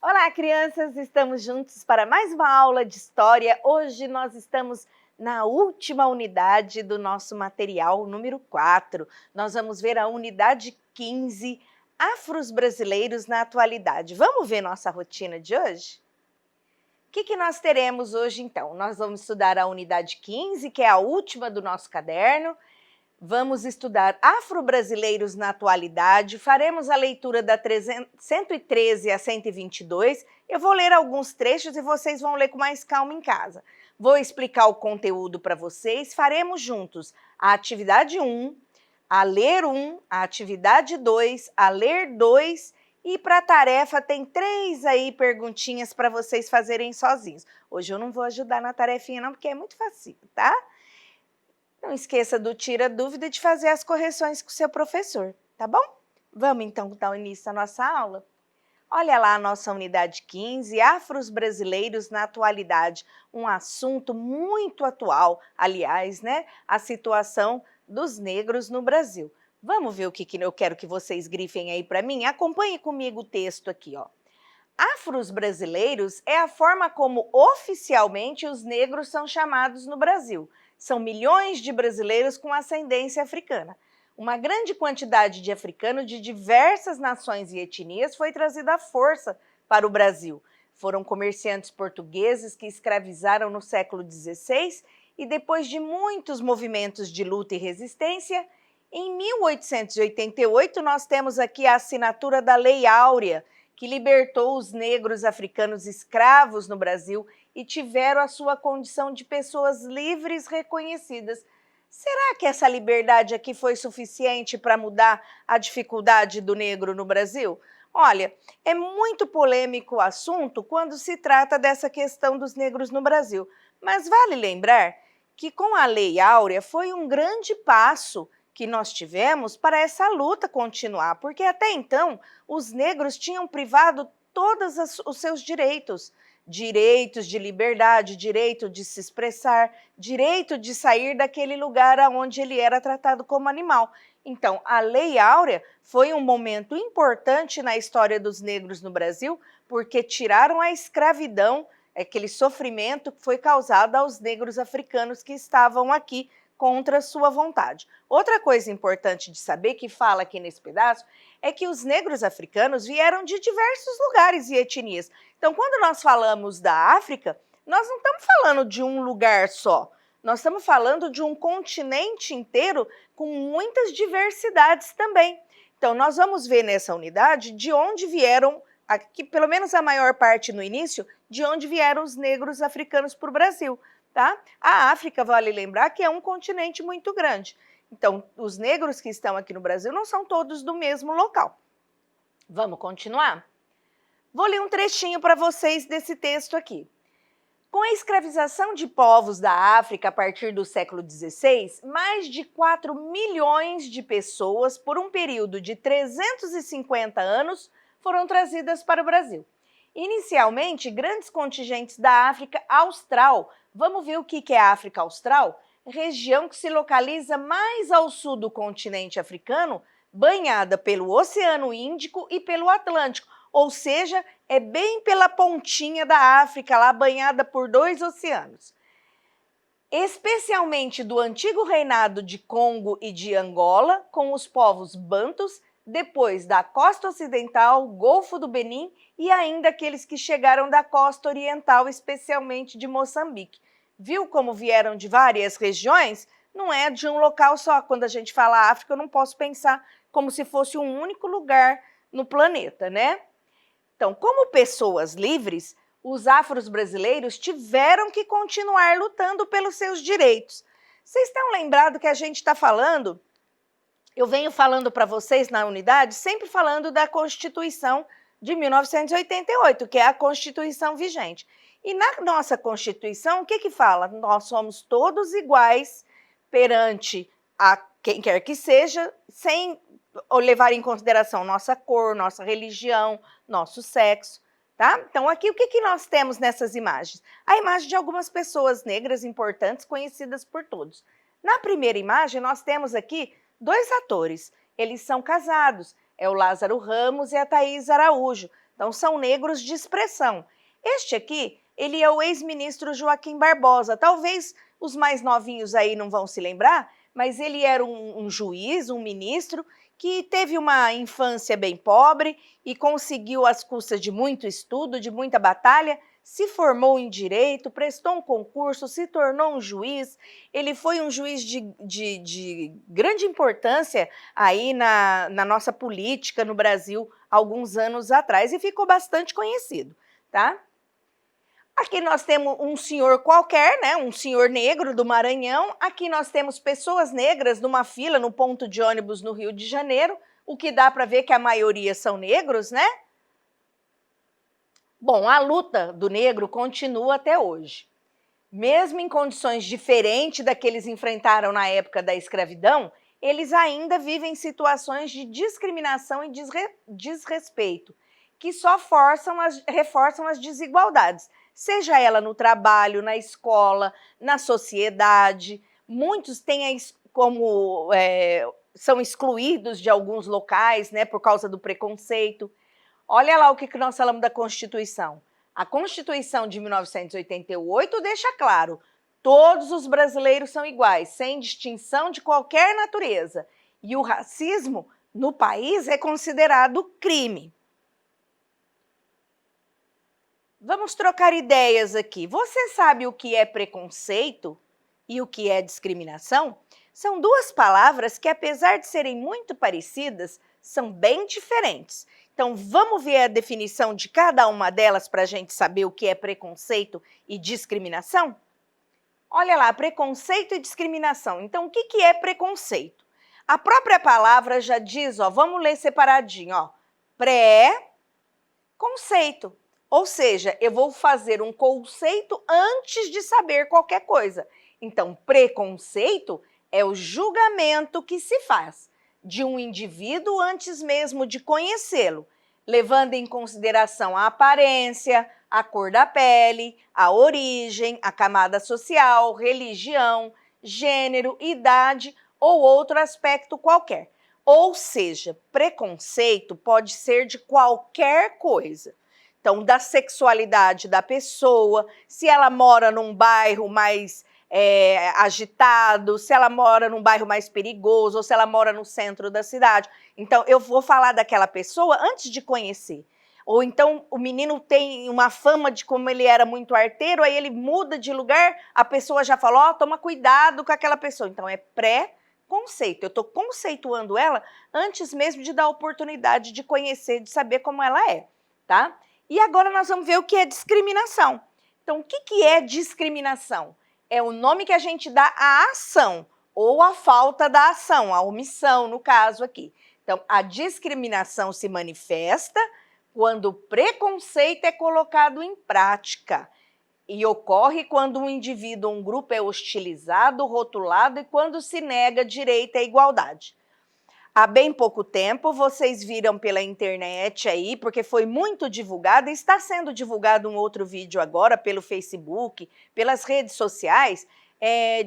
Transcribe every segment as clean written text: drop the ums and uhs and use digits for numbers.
Olá, crianças! Estamos juntos para mais uma aula de história. Hoje nós estamos na última unidade do nosso material, número 4. Nós vamos ver a unidade 15, Afros Brasileiros na Atualidade. Vamos ver nossa rotina de hoje? O que nós teremos hoje, então? Nós vamos estudar a unidade 15, que é a última do nosso caderno. Vamos estudar Afro-Brasileiros na Atualidade, faremos a leitura da 113 a 122. Eu vou ler alguns trechos e vocês vão ler com mais calma em casa. Vou explicar o conteúdo para vocês, faremos juntos a atividade 1, a ler 1, a atividade 2, a ler 2 e para a tarefa tem 3 aí perguntinhas para vocês fazerem sozinhos. Hoje eu não vou ajudar na tarefinha não, porque é muito fácil, tá? Não esqueça do tira dúvida de fazer as correções com o seu professor, tá bom? Vamos então dar início à nossa aula? Olha lá a nossa unidade 15, Afros Brasileiros na Atualidade, um assunto muito atual, aliás, né? A situação dos negros no Brasil. Vamos ver o que eu quero que vocês grifem aí para mim? Acompanhe comigo o texto aqui, ó. Afros brasileiros é a forma como oficialmente os negros são chamados no Brasil. São milhões de brasileiros com ascendência africana. Uma grande quantidade de africanos de diversas nações e etnias foi trazida à força para o Brasil. Foram comerciantes portugueses que escravizaram no século XVI e depois de muitos movimentos de luta e resistência, em 1888 nós temos aqui a assinatura da Lei Áurea, que libertou os negros africanos escravos no Brasil e tiveram a sua condição de pessoas livres reconhecidas. Será que essa liberdade aqui foi suficiente para mudar a dificuldade do negro no Brasil? Olha, é muito polêmico o assunto quando se trata dessa questão dos negros no Brasil, mas vale lembrar que com a Lei Áurea foi um grande passo que nós tivemos para essa luta continuar, porque até então os negros tinham privado todos os seus direitos, direitos de liberdade, direito de se expressar, direito de sair daquele lugar onde ele era tratado como animal. Então, a Lei Áurea foi um momento importante na história dos negros no Brasil, porque tiraram a escravidão, aquele sofrimento que foi causado aos negros africanos que estavam aqui contra sua vontade. Outra coisa importante de saber, que fala aqui nesse pedaço, é que os negros africanos vieram de diversos lugares e etnias. Então, quando nós falamos da África, nós não estamos falando de um lugar só. Nós estamos falando de um continente inteiro com muitas diversidades também. Então, nós vamos ver nessa unidade de onde vieram, aqui, pelo menos a maior parte no início, de onde vieram os negros africanos para o Brasil. Tá? A África, vale lembrar, que é um continente muito grande. Então, os negros que estão aqui no Brasil não são todos do mesmo local. Vamos continuar? Vou ler um trechinho para vocês desse texto aqui. Com a escravização de povos da África a partir do século XVI, mais de 4 milhões de pessoas, por um período de 350 anos, foram trazidas para o Brasil. Inicialmente, grandes contingentes da África Austral. Vamos ver o que é a África Austral? Região que se localiza mais ao sul do continente africano, banhada pelo Oceano Índico e pelo Atlântico, ou seja, é bem pela pontinha da África, lá banhada por 2 oceanos. Especialmente do antigo reinado de Congo e de Angola, com os povos bantus, depois da costa ocidental, Golfo do Benin e ainda aqueles que chegaram da costa oriental, especialmente de Moçambique. Viu como vieram de várias regiões? Não é de um local só. Quando a gente fala África, eu não posso pensar como se fosse um único lugar no planeta, né? Então, como pessoas livres, os afros brasileiros tiveram que continuar lutando pelos seus direitos. Vocês estão lembrados que a gente está falando? Eu venho falando para vocês na unidade, sempre falando da Constituição de 1988, que é a Constituição vigente. E na nossa Constituição, o que fala? Nós somos todos iguais perante a quem quer que seja, sem levar em consideração nossa cor, nossa religião, nosso sexo. Tá? Então, aqui, o que nós temos nessas imagens? A imagem de algumas pessoas negras importantes, conhecidas por todos. Na primeira imagem, nós temos aqui 2 atores, eles são casados, é o Lázaro Ramos e a Thaís Araújo. Então, são negros de expressão. Este aqui, ele é o ex-ministro Joaquim Barbosa. Talvez os mais novinhos aí não vão se lembrar, mas ele era um juiz, um ministro, que teve uma infância bem pobre e conseguiu, às custas de muito estudo, de muita batalha, se formou em direito, prestou um concurso, se tornou um juiz. Ele foi um juiz de grande importância aí na nossa política no Brasil alguns anos atrás e ficou bastante conhecido, tá? Aqui nós temos um senhor qualquer, né, um senhor negro do Maranhão. Aqui nós temos pessoas negras numa fila no ponto de ônibus no Rio de Janeiro, o que dá para ver que a maioria são negros, né? Bom, a luta do negro continua até hoje. Mesmo em condições diferentes da que eles enfrentaram na época da escravidão, eles ainda vivem situações de discriminação e desrespeito, que só reforçam as desigualdades, seja ela no trabalho, na escola, na sociedade. Muitos têm como são excluídos de alguns locais, né, por causa do preconceito. Olha lá o que nós falamos da Constituição. A Constituição de 1988 deixa claro: todos os brasileiros são iguais, sem distinção de qualquer natureza. E o racismo no país é considerado crime. Vamos trocar ideias aqui. Você sabe o que é preconceito e o que é discriminação? São duas palavras que, apesar de serem muito parecidas, são bem diferentes. Então, vamos ver a definição de cada uma delas para a gente saber o que é preconceito e discriminação? Olha lá, preconceito e discriminação. Então, o que é preconceito? A própria palavra já diz, ó, vamos ler separadinho, ó, pré-conceito. Ou seja, eu vou fazer um conceito antes de saber qualquer coisa. Então, preconceito é o julgamento que se faz de um indivíduo antes mesmo de conhecê-lo, levando em consideração a aparência, a cor da pele, a origem, a camada social, religião, gênero, idade ou outro aspecto qualquer. Ou seja, preconceito pode ser de qualquer coisa. Então, da sexualidade da pessoa, se ela mora num bairro mais agitado, se ela mora num bairro mais perigoso, ou se ela mora no centro da cidade. Então, eu vou falar daquela pessoa antes de conhecer. Ou então, o menino tem uma fama de como ele era muito arteiro, aí ele muda de lugar, a pessoa já falou, ó, toma cuidado com aquela pessoa. Então, é pré-conceito. Eu estou conceituando ela antes mesmo de dar a oportunidade de conhecer, de saber como ela é, tá? E agora nós vamos ver o que é discriminação. Então, o que é discriminação? É o nome que a gente dá à ação, ou à falta da ação, a omissão, no caso aqui. Então, a discriminação se manifesta quando o preconceito é colocado em prática e ocorre quando um indivíduo ou um grupo é hostilizado, rotulado e quando se nega direito à igualdade. Há bem pouco tempo, vocês viram pela internet aí, porque foi muito divulgado, e está sendo divulgado um outro vídeo agora pelo Facebook, pelas redes sociais,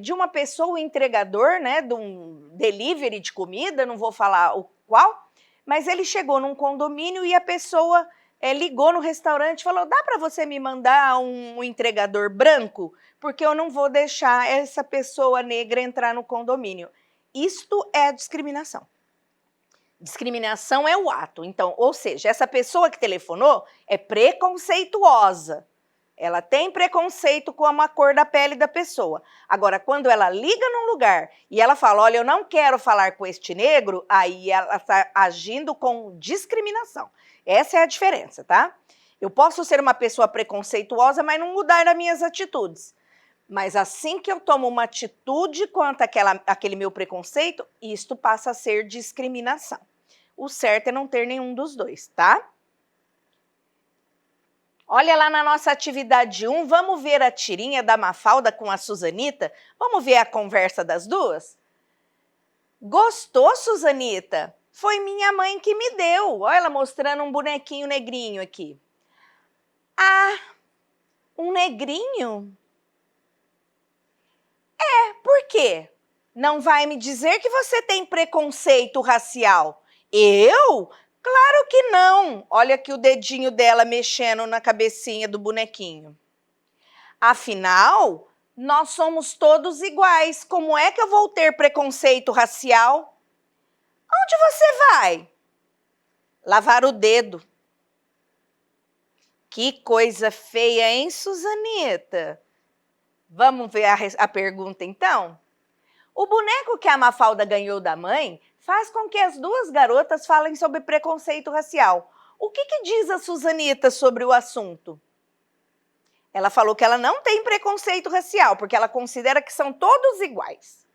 de uma pessoa, um entregador, né, de um delivery de comida, não vou falar o qual, mas ele chegou num condomínio e a pessoa ligou no restaurante e falou, dá para você me mandar um entregador branco? Porque eu não vou deixar essa pessoa negra entrar no condomínio. Isto é discriminação. Discriminação é o ato. Então, ou seja, essa pessoa que telefonou é preconceituosa. Ela tem preconceito com a cor da pele da pessoa. Agora, quando ela liga num lugar e ela fala, olha, eu não quero falar com este negro, aí ela está agindo com discriminação. Essa é a diferença, tá? Eu posso ser uma pessoa preconceituosa, mas não mudar as minhas atitudes. Mas assim que eu tomo uma atitude quanto àquele meu preconceito, isto passa a ser discriminação. O certo é não ter nenhum dos dois, tá? Olha lá na nossa atividade 1, vamos ver a tirinha da Mafalda com a Suzanita? Vamos ver a conversa das duas? Gostou, Suzanita? Foi minha mãe que me deu. Olha ela mostrando um bonequinho negrinho aqui. Ah, um negrinho? Por quê? Não vai me dizer que você tem preconceito racial. Eu? Claro que não. Olha aqui o dedinho dela mexendo na cabecinha do bonequinho. Afinal, nós somos todos iguais. Como é que eu vou ter preconceito racial? Onde você vai? Lavar o dedo. Que coisa feia, hein, Suzanita? Vamos ver a pergunta, então? O boneco que a Mafalda ganhou da mãe faz com que as duas garotas falem sobre preconceito racial. O que diz a Suzanita sobre o assunto? Ela falou que ela não tem preconceito racial, porque ela considera que são todos iguais.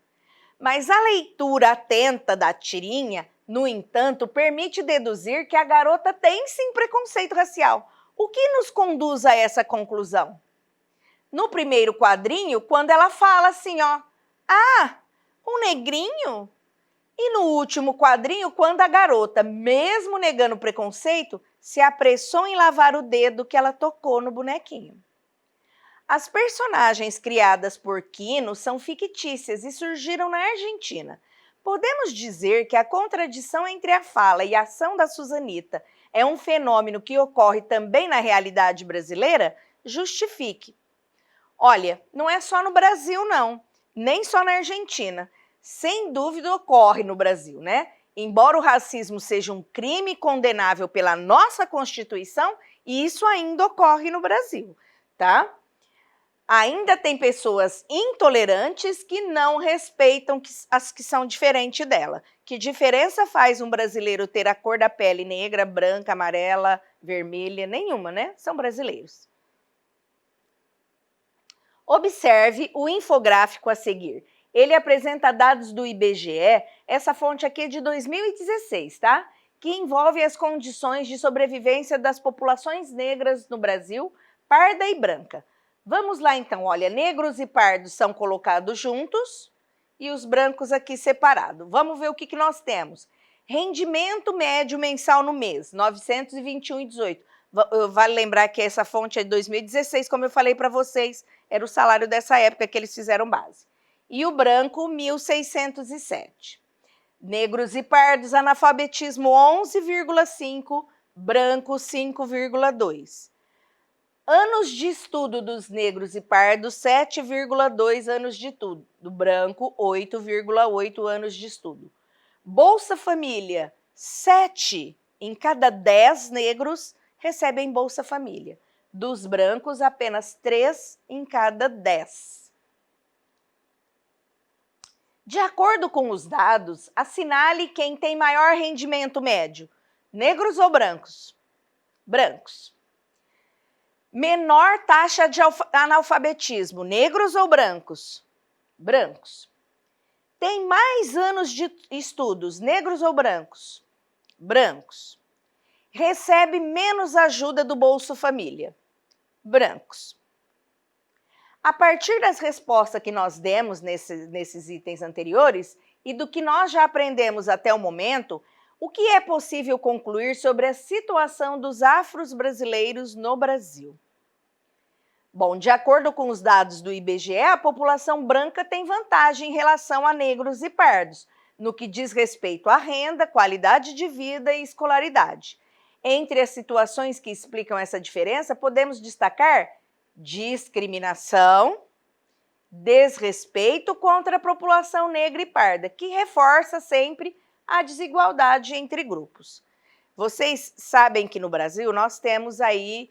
Mas a leitura atenta da tirinha, no entanto, permite deduzir que a garota tem sim preconceito racial. O que nos conduz a essa conclusão? No primeiro quadrinho, quando ela fala assim, ó, ah, um negrinho? E no último quadrinho, quando a garota, mesmo negando o preconceito, se apressou em lavar o dedo que ela tocou no bonequinho. As personagens criadas por Quino são fictícias e surgiram na Argentina. Podemos dizer que a contradição entre a fala e a ação da Suzanita é um fenômeno que ocorre também na realidade brasileira? Justifique. Olha, não é só no Brasil, não, nem só na Argentina. Sem dúvida ocorre no Brasil, né? Embora o racismo seja um crime condenável pela nossa Constituição, isso ainda ocorre no Brasil, tá? Ainda tem pessoas intolerantes que não respeitam as que são diferentes dela. Que diferença faz um brasileiro ter a cor da pele negra, branca, amarela, vermelha? Nenhuma, né? São brasileiros. Observe o infográfico a seguir. Ele apresenta dados do IBGE, essa fonte aqui é de 2016, tá? Que envolve as condições de sobrevivência das populações negras no Brasil, parda e branca. Vamos lá então, olha, negros e pardos são colocados juntos e os brancos aqui separados. Vamos ver o que nós temos. Rendimento médio mensal no mês, R$ 921,18. Vale lembrar que essa fonte é de 2016, como eu falei para vocês, era o salário dessa época que eles fizeram base. E o branco, 1.607. Negros e pardos, analfabetismo 11,5, branco 5,2. Anos de estudo dos negros e pardos, 7,2 anos de estudo. Do branco, 8,8 anos de estudo. Bolsa Família, 7 em cada 10 negros recebem Bolsa Família. Dos brancos, apenas 3 em cada 10. De acordo com os dados, assinale quem tem maior rendimento médio. Negros ou brancos? Brancos. Menor taxa de analfabetismo, negros ou brancos? Brancos. Tem mais anos de estudos, negros ou brancos? Brancos. Recebe menos ajuda do Bolsa Família? Brancos. A partir das respostas que nós demos nesses itens anteriores e do que nós já aprendemos até o momento, o que é possível concluir sobre a situação dos afro-brasileiros no Brasil? Bom, de acordo com os dados do IBGE, a população branca tem vantagem em relação a negros e pardos, no que diz respeito à renda, qualidade de vida e escolaridade. Entre as situações que explicam essa diferença, podemos destacar discriminação, desrespeito contra a população negra e parda, que reforça sempre a desigualdade entre grupos. Vocês sabem que no Brasil nós temos aí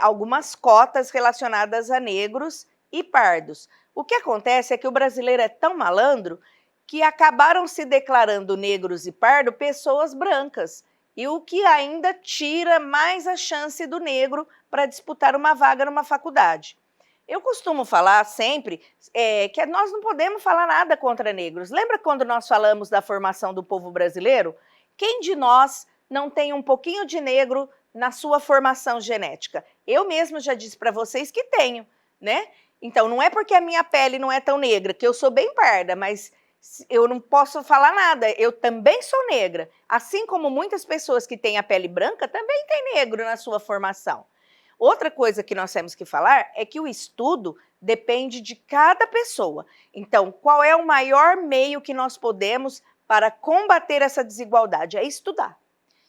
algumas cotas relacionadas a negros e pardos. O que acontece é que o brasileiro é tão malandro que acabaram se declarando negros e pardo pessoas brancas, e o que ainda tira mais a chance do negro para disputar uma vaga numa faculdade. Eu costumo falar sempre que nós não podemos falar nada contra negros. Lembra quando nós falamos da formação do povo brasileiro? Quem de nós não tem um pouquinho de negro na sua formação genética? Eu mesmo já disse para vocês que tenho, né? Então, não é porque a minha pele não é tão negra, que eu sou bem parda, mas eu não posso falar nada, eu também sou negra. Assim como muitas pessoas que têm a pele branca também têm negro na sua formação. Outra coisa que nós temos que falar é que o estudo depende de cada pessoa. Então, qual é o maior meio que nós podemos para combater essa desigualdade? É estudar.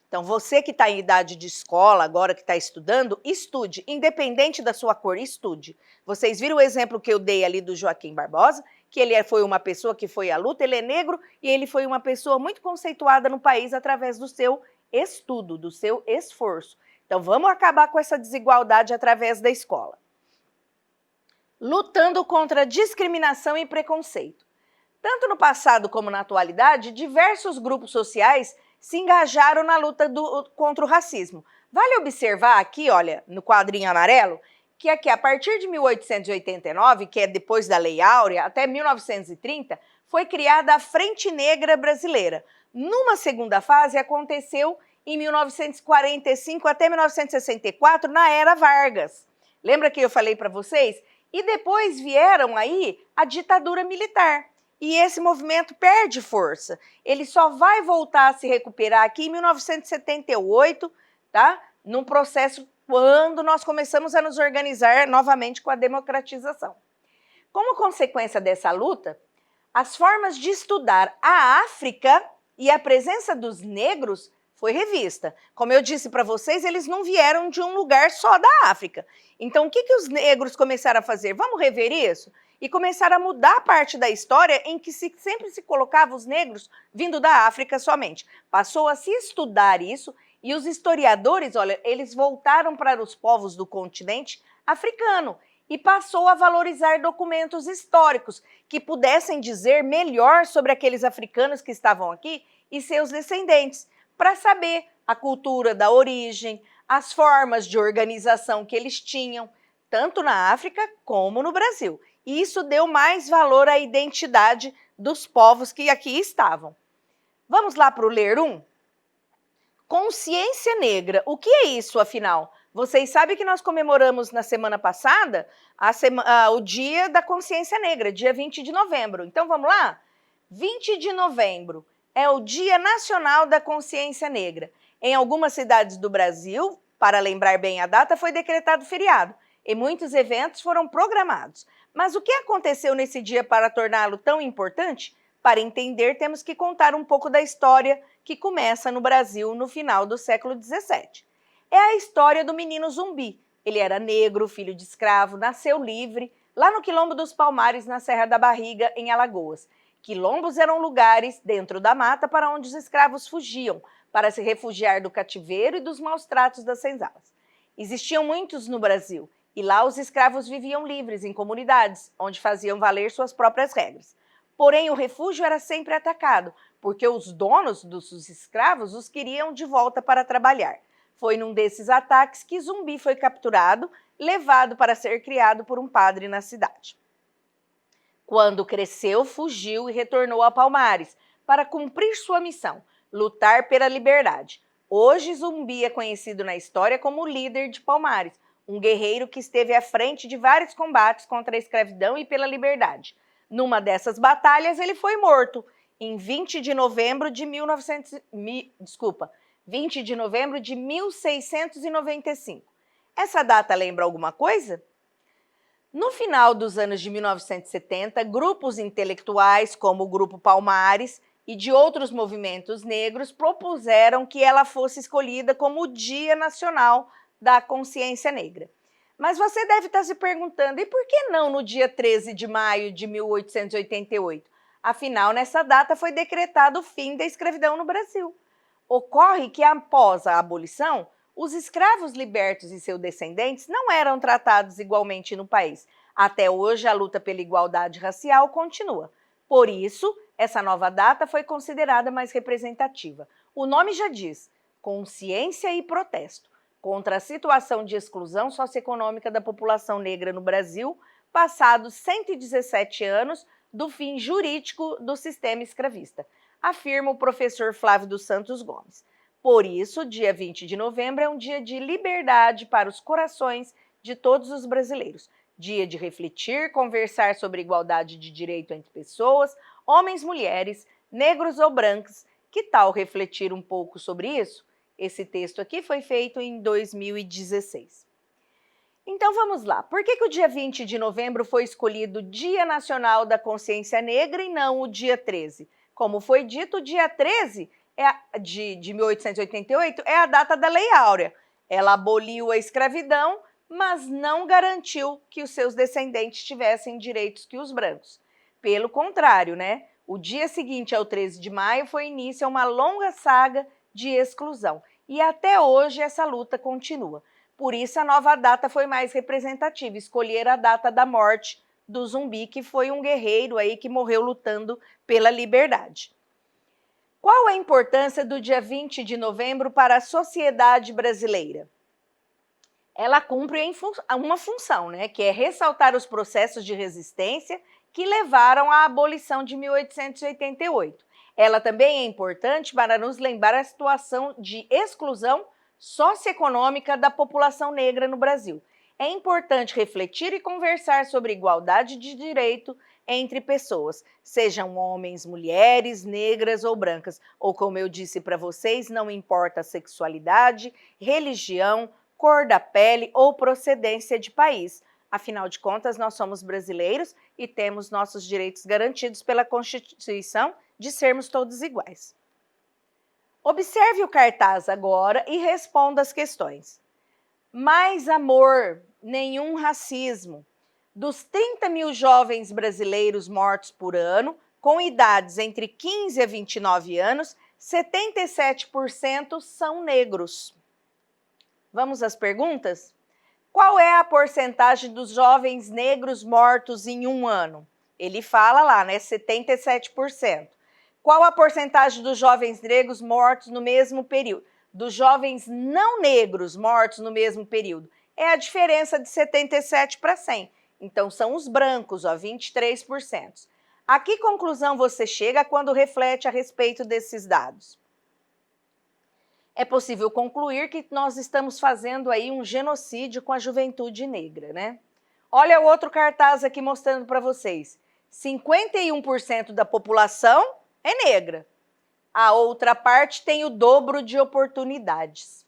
Então, você que está em idade de escola, agora que está estudando, estude, independente da sua cor, estude. Vocês viram o exemplo que eu dei ali do Joaquim Barbosa, que ele foi uma pessoa que foi à luta, ele é negro e ele foi uma pessoa muito conceituada no país através do seu estudo, do seu esforço. Então, vamos acabar com essa desigualdade através da escola. Lutando contra discriminação e preconceito. Tanto no passado como na atualidade, diversos grupos sociais se engajaram na luta contra o racismo. Vale observar aqui, olha, no quadrinho amarelo, que aqui, a partir de 1889, que é depois da Lei Áurea, até 1930, foi criada a Frente Negra Brasileira. Numa segunda fase, aconteceu em 1945 até 1964, na Era Vargas. Lembra que eu falei para vocês? E depois vieram aí a ditadura militar. E esse movimento perde força. Ele só vai voltar a se recuperar aqui em 1978, tá? Num processo quando nós começamos a nos organizar novamente com a democratização. Como consequência dessa luta, as formas de estudar a África e a presença dos negros foi revista. Como eu disse para vocês, eles não vieram de um lugar só da África. Então, o que os negros começaram a fazer? Vamos rever isso? E começaram a mudar a parte da história em que sempre se colocava os negros vindo da África somente. Passou a se estudar isso e os historiadores, olha, eles voltaram para os povos do continente africano e passou a valorizar documentos históricos que pudessem dizer melhor sobre aqueles africanos que estavam aqui e seus descendentes, para saber a cultura da origem, as formas de organização que eles tinham, tanto na África como no Brasil. E isso deu mais valor à identidade dos povos que aqui estavam. Vamos lá para o Ler 1? Consciência negra. O que é isso, afinal? Vocês sabem que nós comemoramos na semana passada o Dia da Consciência Negra, dia 20 de novembro. Então vamos lá? 20 de novembro é o Dia Nacional da Consciência Negra. Em algumas cidades do Brasil, para lembrar bem a data, foi decretado feriado e muitos eventos foram programados. Mas o que aconteceu nesse dia para torná-lo tão importante? Para entender, temos que contar um pouco da história que começa no Brasil no final do século XVII. É a história do menino Zumbi. Ele era negro, filho de escravo, nasceu livre, lá no Quilombo dos Palmares, na Serra da Barriga, em Alagoas. Quilombos eram lugares dentro da mata para onde os escravos fugiam, para se refugiar do cativeiro e dos maus tratos das senzalas. Existiam muitos no Brasil, e lá os escravos viviam livres em comunidades, onde faziam valer suas próprias regras. Porém, o refúgio era sempre atacado, porque os donos dos escravos os queriam de volta para trabalhar. Foi num desses ataques que Zumbi foi capturado, levado para ser criado por um padre na cidade. Quando cresceu, fugiu e retornou a Palmares para cumprir sua missão, lutar pela liberdade. Hoje, Zumbi é conhecido na história como o líder de Palmares, um guerreiro que esteve à frente de vários combates contra a escravidão e pela liberdade. Numa dessas batalhas, ele foi morto em 20 de novembro de 1695. Essa data lembra alguma coisa? No final dos anos de 1970, grupos intelectuais, como o Grupo Palmares e de outros movimentos negros, propuseram que ela fosse escolhida como o Dia Nacional da Consciência Negra. Mas você deve estar se perguntando, e por que não no dia 13 de maio de 1888? Afinal, nessa data foi decretado o fim da escravidão no Brasil. Ocorre que após a abolição, os escravos libertos e seus descendentes não eram tratados igualmente no país. Até hoje, a luta pela igualdade racial continua. Por isso, essa nova data foi considerada mais representativa. O nome já diz: consciência e protesto contra a situação de exclusão socioeconômica da população negra no Brasil, passados 117 anos do fim jurídico do sistema escravista, afirma o professor Flávio dos Santos Gomes. Por isso, dia 20 de novembro é um dia de liberdade para os corações de todos os brasileiros. Dia de refletir, conversar sobre igualdade de direito entre pessoas, homens, mulheres, negros ou brancos. Que tal refletir um pouco sobre isso? Esse texto aqui foi feito em 2016. Então vamos lá. Por que o dia 20 de novembro foi escolhido Dia Nacional da Consciência Negra e não o dia 13? Como foi dito, o dia 13 de 1888 é a data da Lei Áurea. Ela aboliu a escravidão, mas não garantiu que os seus descendentes tivessem direitos que os brancos. Pelo contrário, né? O dia seguinte ao 13 de maio foi início a uma longa saga de exclusão. E até hoje essa luta continua. Por isso a nova data foi mais representativa, escolher a data da morte do Zumbi, que foi um guerreiro aí que morreu lutando pela liberdade. Qual a importância do dia 20 de novembro para a sociedade brasileira? Ela cumpre uma função, né, que é ressaltar os processos de resistência que levaram à abolição de 1888. Ela também é importante para nos lembrar a situação de exclusão socioeconômica da população negra no Brasil. É importante refletir e conversar sobre igualdade de direito entre pessoas, sejam homens, mulheres, negras ou brancas, ou como eu disse para vocês, não importa a sexualidade, religião, cor da pele ou procedência de país. Afinal de contas, nós somos brasileiros e temos nossos direitos garantidos pela Constituição de sermos todos iguais. Observe o cartaz agora e responda as questões. Mais amor, nenhum racismo. Dos 30 mil jovens brasileiros mortos por ano, com idades entre 15 a 29 anos, 77% são negros. Vamos às perguntas? Qual é a porcentagem dos jovens negros mortos em um ano? Ele fala lá, né? 77%. Qual a porcentagem dos jovens negros mortos no mesmo período? Dos jovens não negros mortos no mesmo período? É a diferença de 77 para 100. Então, são os brancos, ó, 23%. A que conclusão você chega quando reflete a respeito desses dados? É possível concluir que nós estamos fazendo aí um genocídio com a juventude negra, né? Olha o outro cartaz aqui mostrando para vocês. 51% da população é negra. A outra parte tem o dobro de oportunidades.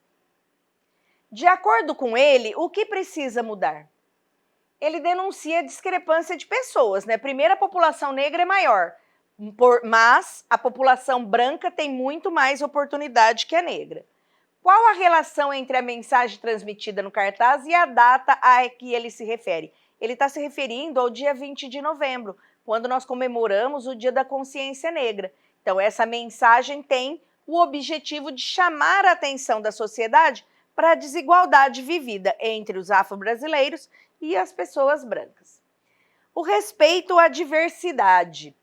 De acordo com ele, o que precisa mudar? Ele denuncia a discrepância de pessoas, né? Primeiro, a população negra é maior, mas a população branca tem muito mais oportunidade que a negra. Qual a relação entre a mensagem transmitida no cartaz e a data a que ele se refere? Ele está se referindo ao dia 20 de novembro, quando nós comemoramos o Dia da Consciência Negra. Então, essa mensagem tem o objetivo de chamar a atenção da sociedade para a desigualdade vivida entre os afro-brasileiros e as pessoas brancas. O respeito à diversidade.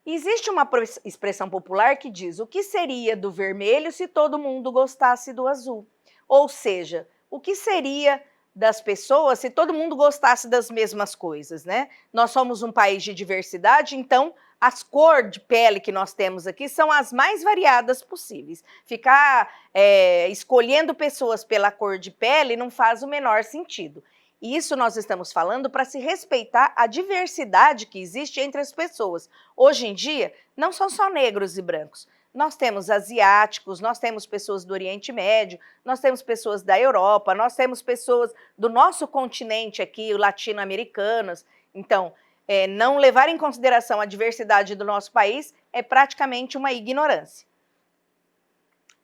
Existe uma expressão popular que diz: o que seria do vermelho se todo mundo gostasse do azul? Ou seja, o que seria das pessoas se todo mundo gostasse das mesmas coisas, né? Nós somos um país de diversidade, então as cores de pele que nós temos aqui são as mais variadas possíveis. Ficar escolhendo pessoas pela cor de pele não faz o menor sentido. Isso nós estamos falando para se respeitar a diversidade que existe entre as pessoas. Hoje em dia, não são só negros e brancos. Nós temos asiáticos, nós temos pessoas do Oriente Médio, nós temos pessoas da Europa, nós temos pessoas do nosso continente aqui, latino-americanas. Então, não levar em consideração a diversidade do nosso país é praticamente uma ignorância.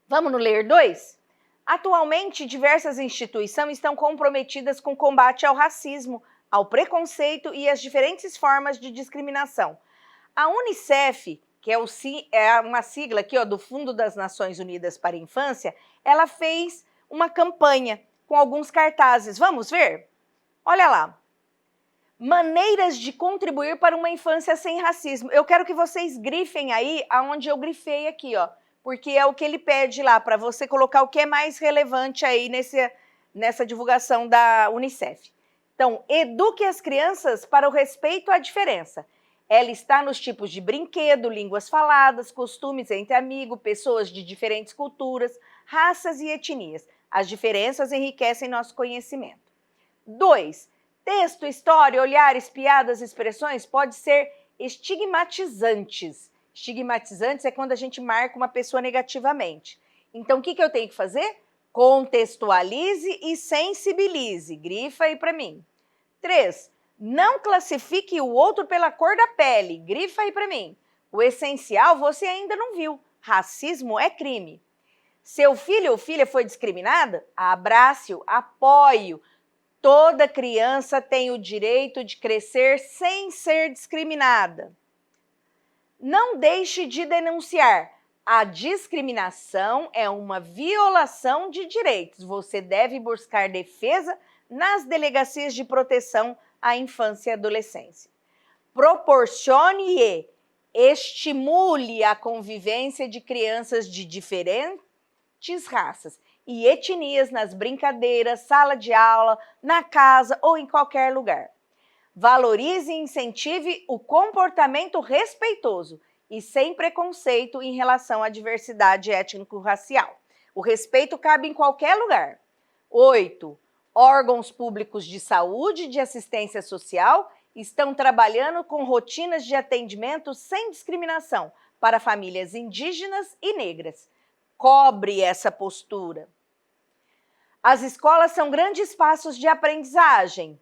Vamos no Ler 2? Atualmente, diversas instituições estão comprometidas com o combate ao racismo, ao preconceito e às diferentes formas de discriminação. A Unicef, que é uma sigla aqui, ó, do Fundo das Nações Unidas para a Infância, ela fez uma campanha com alguns cartazes. Vamos ver? Olha lá. Maneiras de contribuir para uma infância sem racismo. Eu quero que vocês grifem aí aonde eu grifei aqui, ó, porque é o que ele pede lá, para você colocar o que é mais relevante aí nessa divulgação da Unicef. Então, eduque as crianças para o respeito à diferença. Ela está nos tipos de brinquedo, línguas faladas, costumes entre amigos, pessoas de diferentes culturas, raças e etnias. As diferenças enriquecem nosso conhecimento. 2. Texto, história, olhares, piadas, expressões podem ser estigmatizantes. Estigmatizantes é quando a gente marca uma pessoa negativamente. Então, o que eu tenho que fazer? Contextualize e sensibilize. Grifa aí para mim. 3. Não classifique o outro pela cor da pele. Grifa aí para mim. O essencial você ainda não viu. Racismo é crime. Seu filho ou filha foi discriminada? Abrace-o, apoie-o. Toda criança tem o direito de crescer sem ser discriminada. Não deixe de denunciar. A discriminação é uma violação de direitos. Você deve buscar defesa nas delegacias de proteção à infância e adolescência. Proporcione e estimule a convivência de crianças de diferentes raças e etnias nas brincadeiras, sala de aula, na casa ou em qualquer lugar. Valorize e incentive o comportamento respeitoso e sem preconceito em relação à diversidade étnico-racial. O respeito cabe em qualquer lugar. 8. Órgãos públicos de saúde e de assistência social estão trabalhando com rotinas de atendimento sem discriminação para famílias indígenas e negras. Cobre essa postura. As escolas são grandes espaços de aprendizagem.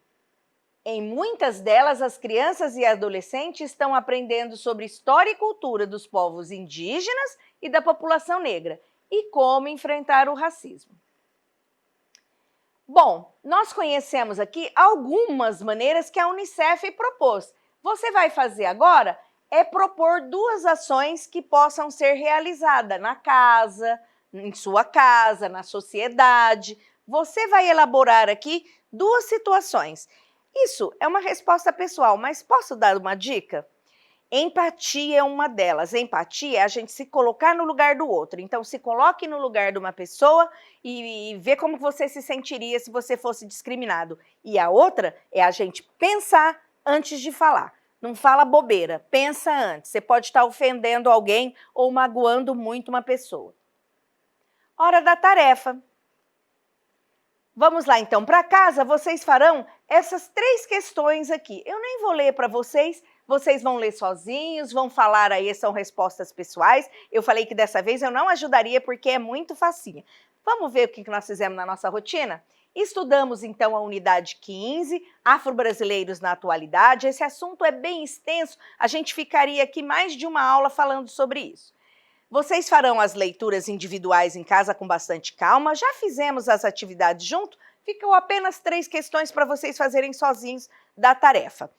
Em muitas delas, as crianças e adolescentes estão aprendendo sobre história e cultura dos povos indígenas e da população negra e como enfrentar o racismo. Bom, nós conhecemos aqui algumas maneiras que a Unicef propôs. Você vai fazer agora é propor 2 ações que possam ser realizadas na casa, em sua casa, na sociedade. Você vai elaborar aqui 2 situações. Isso é uma resposta pessoal, mas posso dar uma dica? Empatia é uma delas. Empatia é a gente se colocar no lugar do outro. Então, se coloque no lugar de uma pessoa e vê como você se sentiria se você fosse discriminado. E a outra é a gente pensar antes de falar. Não fala bobeira, pensa antes. Você pode estar ofendendo alguém ou magoando muito uma pessoa. Hora da tarefa. Vamos lá então, para casa vocês farão essas 3 questões aqui. Eu nem vou ler para vocês vão ler sozinhos, vão falar aí, são respostas pessoais. Eu falei que dessa vez eu não ajudaria porque é muito facinha. Vamos ver o que nós fizemos na nossa rotina? Estudamos então a unidade 15, Afro-Brasileiros na Atualidade. Esse assunto é bem extenso, a gente ficaria aqui mais de uma aula falando sobre isso. Vocês farão as leituras individuais em casa com bastante calma. Já fizemos as atividades junto? Ficam apenas 3 questões para vocês fazerem sozinhos da tarefa.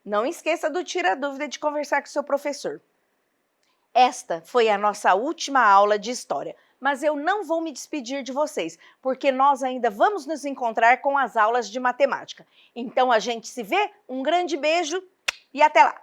Não esqueça do tira dúvida de conversar com o seu professor. Esta foi a nossa última aula de história, mas eu não vou me despedir de vocês, porque nós ainda vamos nos encontrar com as aulas de matemática. Então a gente se vê, um grande beijo e até lá!